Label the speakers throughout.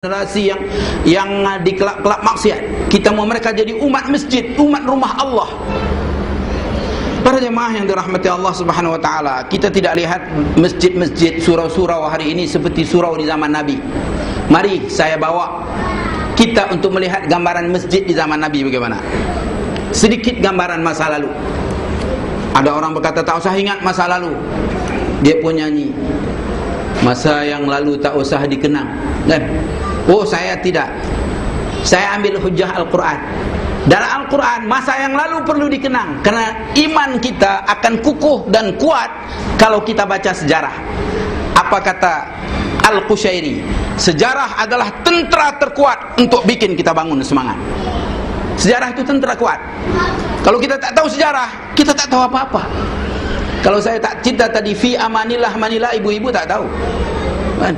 Speaker 1: generasi yang di kelab-kelab maksiat. Kita mau mereka jadi umat masjid, umat rumah Allah. Para jemaah yang dirahmati Allah Subhanahu wa taala, kita tidak lihat masjid-masjid, surau-surau hari ini seperti surau di zaman Nabi. Mari saya bawa kita untuk melihat gambaran masjid di zaman Nabi bagaimana. Sedikit gambaran masa lalu. Ada orang berkata tak usah ingat masa lalu. Dia pun nyanyi, masa yang lalu tak usah dikenang, kan? Oh, saya tidak. Saya ambil hujah Al-Quran. Dalam Al-Quran, masa yang lalu perlu dikenang, karena iman kita akan kukuh dan kuat kalau kita baca sejarah. Apa kata Al-Qushairi? Sejarah adalah tentera terkuat untuk bikin kita bangun semangat. Sejarah itu tentera kuat. Kalau kita tak tahu sejarah, kita tak tahu apa-apa. Kalau saya tak cerita tadi fi amanillah manillah, ibu-ibu tak tahu, kan?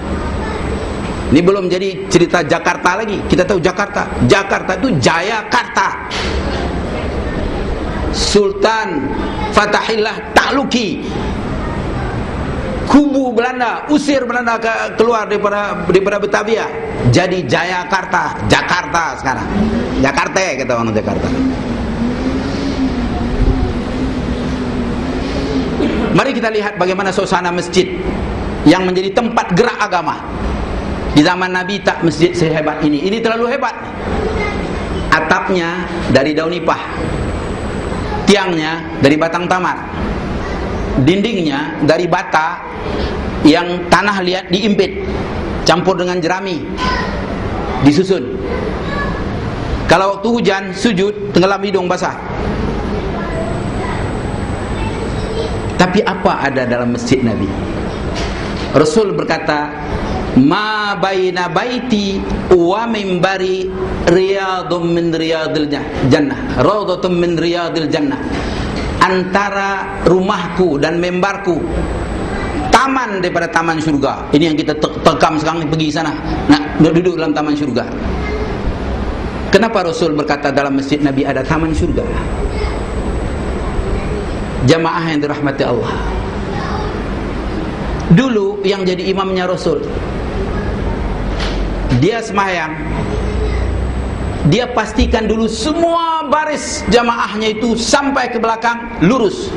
Speaker 1: Ini belum jadi cerita Jakarta lagi. Kita tahu Jakarta. Jakarta itu Jayakarta. Sultan Fatahillah Takluki, kubu Belanda, usir Belanda keluar daripada Batavia. Jadi Jayakarta, Jakarta sekarang. Jakarta ya, kata orang Jakarta. Mari kita lihat bagaimana suasana masjid yang menjadi tempat gerak agama. Di zaman Nabi tak masjid sehebat ini. Ini terlalu hebat. Atapnya dari daun nipah, tiangnya dari batang tamar, dindingnya dari bata yang tanah liat diimpit, campur dengan jerami, disusun. Kalau waktu hujan sujud tenggelam hidung basah. Tapi apa ada dalam masjid Nabi? Rasul berkata, ma baina baiti wa mimbari riyadun min riyadil jannah, rawdatun min riyadil jannah. Antara rumahku dan mimbarku taman daripada taman surga. Ini yang kita tekam sekarang, pergi sana, nak duduk dalam taman surga. Kenapa Rasul berkata dalam masjid Nabi ada taman surga? Jamaah yang dirahmati Allah, dulu yang jadi imamnya Rasul, dia sembahyang, dia pastikan dulu semua baris jamaahnya itu sampai ke belakang lurus.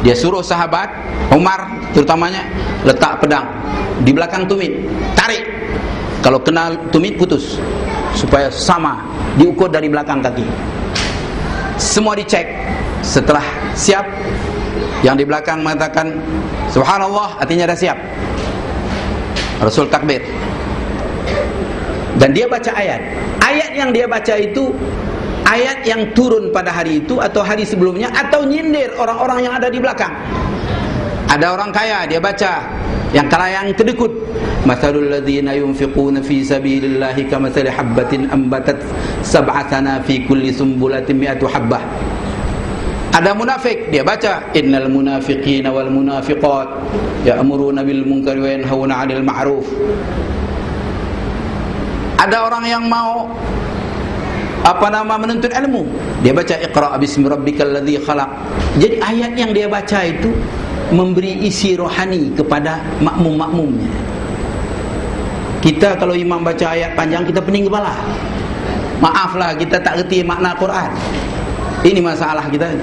Speaker 1: Dia suruh sahabat Umar terutamanya letak pedang di belakang tumit, tarik. Kalau kena tumit putus, supaya sama diukur dari belakang kaki. Semua dicek. Setelah siap, yang di belakang mengatakan subhanallah, artinya dah siap. Rasul takbir. Dan dia baca ayat. Ayat yang dia baca itu ayat yang turun pada hari itu atau hari sebelumnya, atau nyindir orang-orang yang ada di belakang. Ada orang kaya, dia baca yang kaya yang kedekut, mathalul ladzina yunfiquna fi sabilillahi kamathali habbatin ambatat sab'atana fi kulli sumbulatin mi'atu habbah. Ada munafik, dia baca innal munafiqina wal munafiqat ya'muruna bil munkari wa yanhauna 'anil ma'ruf. Ada orang yang mau menuntut ilmu, dia baca iqra' bismi rabbikal ladzi khalaq. Jadi ayat yang dia baca itu memberi isi rohani kepada makmum-makmumnya. Kita kalau imam baca ayat panjang, kita pening kepala. Maaflah, kita tak reti makna Quran. Ini masalah kita.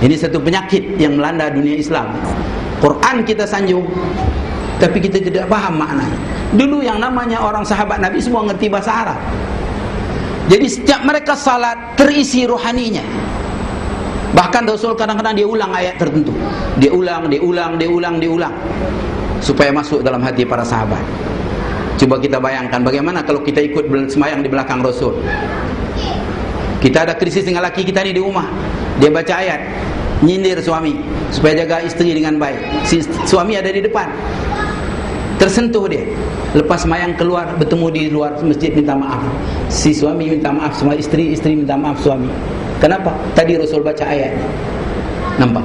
Speaker 1: Ini satu penyakit yang melanda dunia Islam. Quran kita sanjung, tapi kita tidak paham maknanya. Dulu yang namanya orang sahabat Nabi semua ngerti bahasa Arab. Jadi setiap mereka salat terisi rohaninya. Bahkan Rasul kadang-kadang dia ulang ayat tertentu. Dia ulang supaya masuk dalam hati para sahabat. Coba kita bayangkan bagaimana kalau kita ikut sembahyang di belakang Rasul. Kita ada krisis dengan laki kita ni di rumah, dia baca ayat, nyindir suami supaya jaga isteri dengan baik. Si suami ada di depan, tersentuh dia. Lepas sembahyang keluar, bertemu di luar masjid, minta maaf. Si suami minta maaf sama isteri, isteri minta maaf suami. Kenapa? Tadi Rasul baca ayat. Nampak?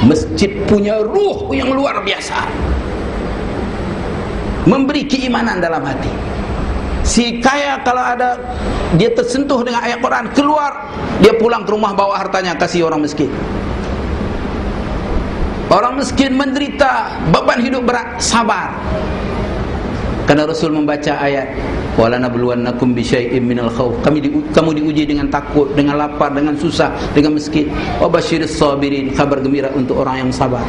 Speaker 1: Masjid punya ruh yang luar biasa, memberi keimanan dalam hati. Si kaya kalau ada dia tersentuh dengan ayat Quran, keluar, dia pulang ke rumah bawa hartanya kasih orang miskin. Orang miskin menderita beban hidup berat, sabar. Karena Rasul membaca ayat wala nabluwannakum bisyai'im minal khauf. Kamu diuji dengan takut, dengan lapar, dengan susah, dengan miskin. Wa basyiris sabirin, kabar gembira untuk orang yang sabar.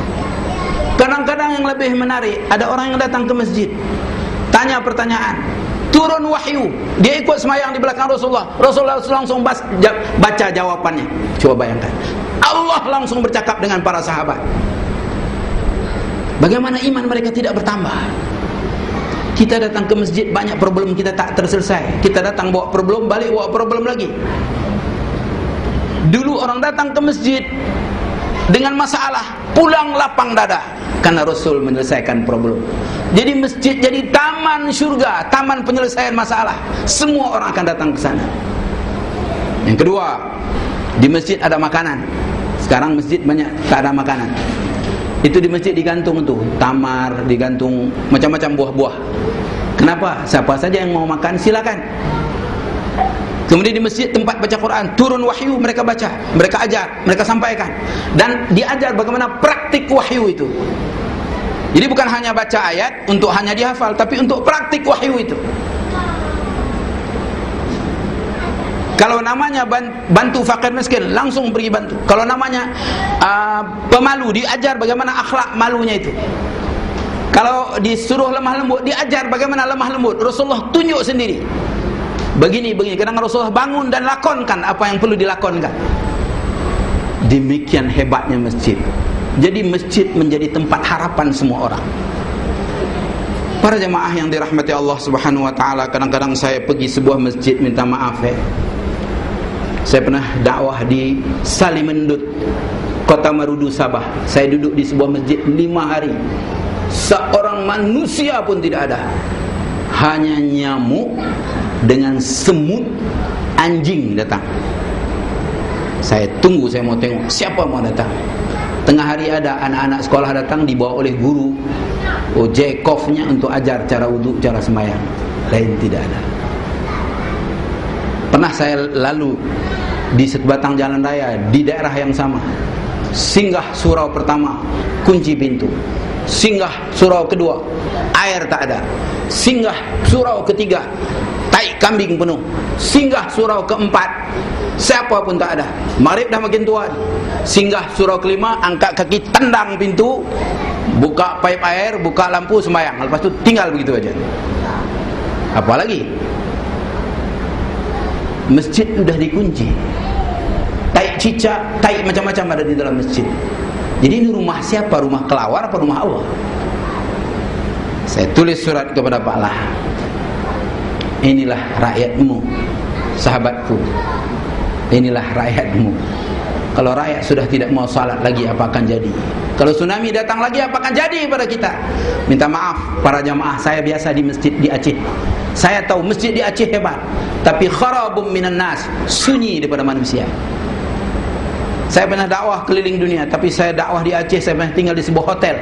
Speaker 1: Kadang-kadang yang lebih menarik, ada orang yang datang ke masjid, tanya pertanyaan, turun wahyu, dia ikut semayang di belakang Rasulullah. Rasulullah langsung baca jawabannya. Coba bayangkan, Allah langsung bercakap dengan para sahabat. Bagaimana iman mereka tidak bertambah? Kita datang ke masjid, banyak problem kita tak terselesai. Kita datang bawa problem, balik bawa problem lagi. Dulu orang datang ke masjid dengan masalah, pulang lapang dada, karena Rasul menyelesaikan problem. Jadi masjid jadi taman syurga, taman penyelesaian masalah. Semua orang akan datang ke sana. Yang kedua, di masjid ada makanan. Sekarang masjid banyak tak ada makanan. Itu di masjid digantung tuh tamar, digantung macam-macam buah-buah. Kenapa? Siapa saja yang mau makan silakan. Kemudian di masjid tempat baca Quran, turun wahyu, mereka baca, mereka ajar, mereka sampaikan. Dan diajar bagaimana praktik wahyu itu. Jadi bukan hanya baca ayat untuk hanya dihafal, tapi untuk praktik wahyu itu. Kalau namanya bantu fakir miskin, langsung pergi bantu. Kalau namanya pemalu, diajar bagaimana akhlak malunya itu. Kalau disuruh lemah lembut, diajar bagaimana lemah lembut. Rasulullah tunjuk sendiri. Begini. Kadang Rasulullah bangun dan lakonkan apa yang perlu dilakonkan. Demikian hebatnya masjid. Jadi masjid menjadi tempat harapan semua orang. Para jemaah yang dirahmati Allah Subhanahu wa taala, kadang-kadang saya pergi sebuah masjid, minta maaf saya pernah dakwah di Salimendut, Kota Marudu, Sabah. Saya duduk di sebuah masjid 5 hari. Seorang manusia pun tidak ada. Hanya nyamuk dengan semut, anjing datang. Saya tunggu, saya mau tengok siapa mau datang. Tengah hari ada anak-anak sekolah datang, dibawa oleh guru Ojekofnya untuk ajar cara wudhu, cara sembahyang. Lain tidak ada. Pernah saya lalu di sebatang jalan raya di daerah yang sama. Singgah surau pertama, kunci pintu. Singgah surau kedua, air tak ada. Singgah surau ketiga, tai kambing penuh. Singgah surau keempat, siapa pun tak ada. Maghrib dah makin tua. Singgah surau kelima, angkat kaki, tendang pintu, buka pipe air, buka lampu, sembahyang. Lepas tu tinggal begitu aja. Apa lagi? Masjid sudah dikunci. Tai cicak, tai macam-macam ada di dalam masjid. Jadi ini rumah siapa? Rumah kelawar apa rumah Allah? Saya tulis surat kepada Pak Lah. Inilah rakyatmu, sahabatku. Inilah rakyatmu. Kalau rakyat sudah tidak mau salat lagi, apa akan jadi? Kalau tsunami datang lagi, apa akan jadi pada kita? Minta maaf para jamaah, saya biasa di masjid di Aceh. Saya tahu masjid di Aceh hebat, tapi kharabum minan nas, sunyi daripada manusia. Saya pernah dakwah keliling dunia, tapi saya dakwah di Aceh, saya pernah tinggal di sebuah hotel.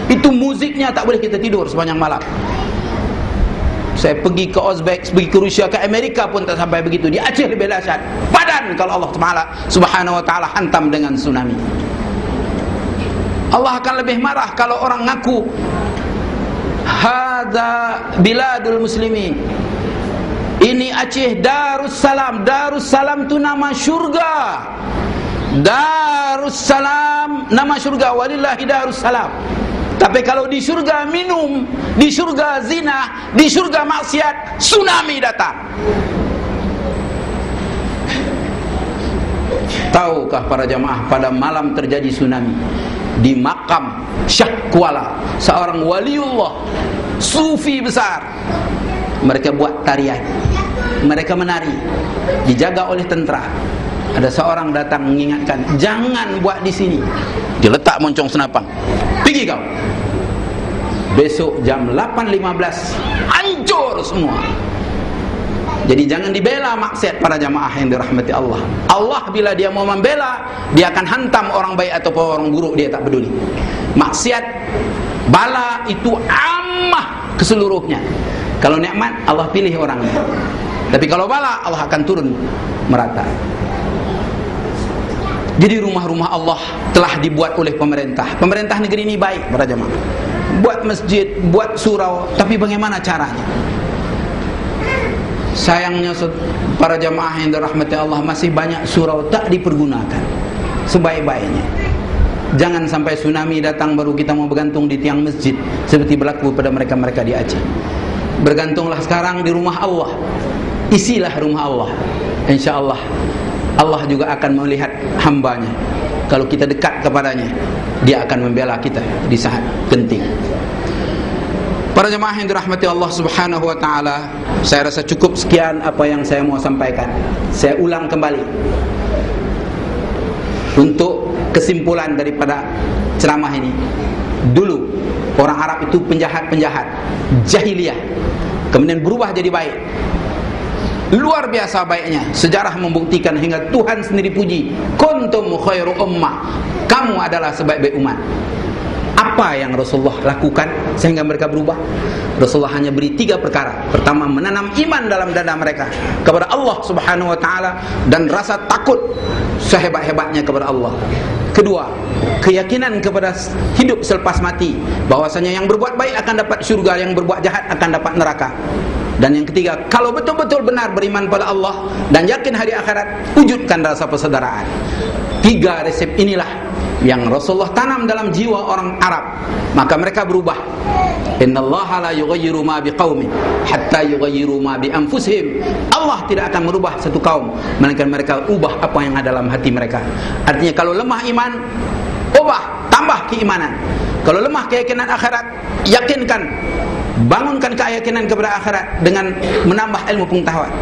Speaker 1: Itu musiknya tak boleh kita tidur sepanjang malam. Saya pergi ke Uzbek, pergi ke Rusia, ke Amerika pun tak sampai begitu. Di Aceh lebih dahsyat. Padan kalau Allah Subhanahu wa taala hantam dengan tsunami. Allah akan lebih marah kalau orang ngaku hadza biladul muslimin. Ini Aceh Darussalam. Darussalam itu nama syurga. Darussalam nama syurga, walillahi darussalam. Tapi kalau di syurga minum, di syurga zina, di syurga maksiat, tsunami datang. Tahukah para jamaah, pada malam terjadi tsunami di makam Syekh Kuala, seorang waliullah, sufi besar. Mereka buat tarian, mereka menari, dijaga oleh tentara. Ada seorang datang mengingatkan, jangan buat di sini. Diletak moncong senapang. Pergi kau. Besok jam 8.15 hancur semua. Jadi jangan dibela maksiat para jamaah yang dirahmati Allah. Allah bila dia mau membela, dia akan hantam orang baik atau orang buruk, dia tak peduli. Maksiat, bala itu ammah keseluruhnya. Kalau nikmat Allah pilih orangnya. Tapi kalau bala Allah akan turun merata. Jadi rumah-rumah Allah telah dibuat oleh pemerintah. Pemerintah negeri ini baik para jemaah. buat masjid, buat surau, tapi bagaimana caranya? Sayangnya para jamaah yang dirahmati Allah, masih banyak surau tak dipergunakan sebaik-baiknya. Jangan sampai tsunami datang baru kita mau bergantung di tiang masjid, seperti berlaku pada mereka-mereka di Aceh. Bergantunglah sekarang di rumah Allah. Isilah rumah Allah. Insya Allah Allah juga akan melihat hambanya. Kalau kita dekat kepadanya, Dia akan membela kita di saat genting. Para jemaah yang dirahmati Allah Subhanahu wa taala, saya rasa cukup sekian apa yang saya mau sampaikan. Saya ulang kembali untuk kesimpulan daripada ceramah ini. Dulu orang Arab itu penjahat-penjahat, jahiliyah, kemudian berubah jadi baik. Luar biasa baiknya. Sejarah membuktikan hingga Tuhan sendiri puji, kuntum khairu ummah, kamu adalah sebaik-baik umat. Apa yang Rasulullah lakukan sehingga mereka berubah? Rasulullah hanya beri 3 perkara. Pertama, menanam iman dalam dada mereka kepada Allah Subhanahu wa taala dan rasa takut sehebat-hebatnya kepada Allah. Kedua, keyakinan kepada hidup selepas mati, bahwasanya yang berbuat baik akan dapat syurga, yang berbuat jahat akan dapat neraka. Dan yang ketiga, kalau betul-betul benar beriman pada Allah dan yakin hari akhirat, wujudkan rasa persaudaraan. 3 resep inilah yang Rasulullah tanam dalam jiwa orang Arab, maka mereka berubah. Innallaha la yughayyiru ma biqaumin hatta yughayyiru ma bi anfusihim. Allah tidak akan merubah satu kaum melainkan mereka ubah apa yang ada dalam hati mereka. Artinya kalau lemah iman, ubah, tambah keimanan. Kalau lemah keyakinan akhirat, yakinkan, bangunkan keyakinan kepada akhirat dengan menambah ilmu pengetahuan.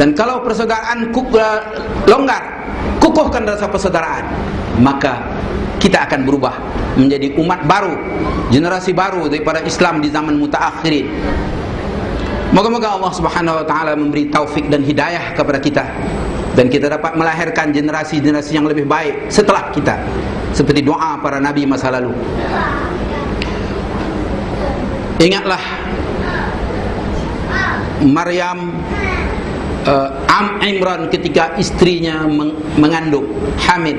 Speaker 1: Dan kalau persaudaraan longgar, kukuhkan rasa persaudaraan, maka kita akan berubah menjadi umat baru, generasi baru daripada Islam di zaman mutaakhirin. Moga-moga Allah Subhanahu wa taala memberi taufik dan hidayah kepada kita, dan kita dapat melahirkan generasi-generasi yang lebih baik setelah kita, seperti doa para nabi masa lalu. Ingatlah Maryam Imran ketika istrinya mengandung, hamil,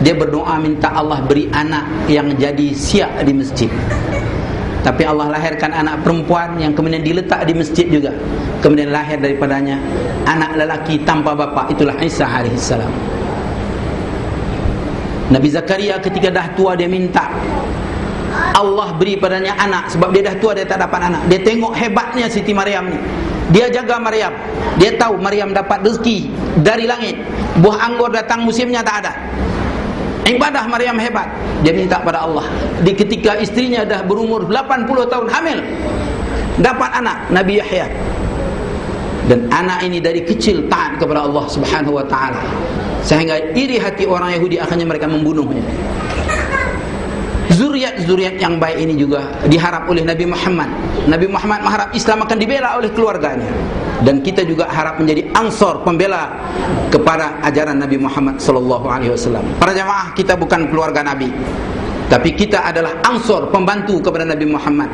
Speaker 1: dia berdoa minta Allah beri anak yang jadi siak di masjid. Tapi Allah lahirkan anak perempuan yang kemudian diletak di masjid juga. Kemudian lahir daripadanya anak lelaki tanpa bapa, itulah Isa alaihissalam. Nabi Zakaria ketika dah tua dia minta Allah beri padanya anak, sebab dia dah tua, dia tak dapat anak. Dia tengok hebatnya Siti Maryam ni, dia jaga Maryam, dia tahu Maryam dapat rezeki dari langit, buah anggur datang musimnya tak ada. Ibadah Maryam hebat. Dia minta pada Allah. Di ketika istrinya dah berumur 80 tahun hamil, dapat anak, Nabi Yahya. Dan anak ini dari kecil taat kepada Allah Subhanahu wa taala, sehingga iri hati orang Yahudi, akhirnya mereka membunuhnya. Zuriat-zuriat yang baik ini juga diharap oleh Nabi Muhammad. Nabi Muhammad mengharap Islam akan dibela oleh keluarganya, dan kita juga harap menjadi ansor, pembela kepada ajaran Nabi Muhammad SAW. Para jamaah, kita bukan keluarga Nabi, tapi kita adalah ansor, pembantu kepada Nabi Muhammad,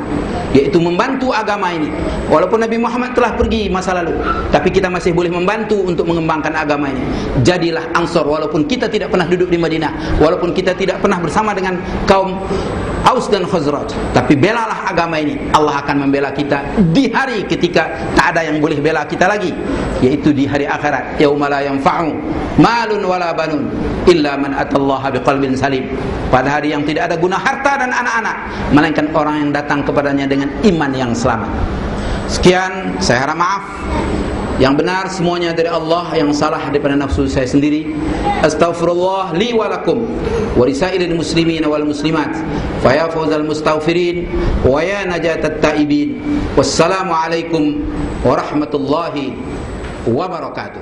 Speaker 1: yaitu membantu agama ini. Walaupun Nabi Muhammad telah pergi masa lalu, tapi kita masih boleh membantu untuk mengembangkan agama ini. Jadilah ansor, walaupun kita tidak pernah duduk di Madinah, walaupun kita tidak pernah bersama dengan kaum Aus dan Khazraj, tapi belalah agama ini. Allah akan membela kita di hari ketika tak ada yang boleh bela kita lagi, yaitu di hari akhirat. Yauma la yanfa'u malun wala banun illa man atallaha biqalbin salim. Pada hari yang tidak ada guna harta dan anak-anak, melainkan orang yang datang kepadanya dengan iman yang selamat. Sekian, saya harap maaf. Yang benar semuanya dari Allah, yang salah daripada nafsu saya sendiri. Astaghfirullah li wa lakum wa lisairil muslimin wal muslimat. Fa ya fawzal mustaghfirin wa ya najatat taibin. Wassalamu alaikum warahmatullahi wabarakatuh.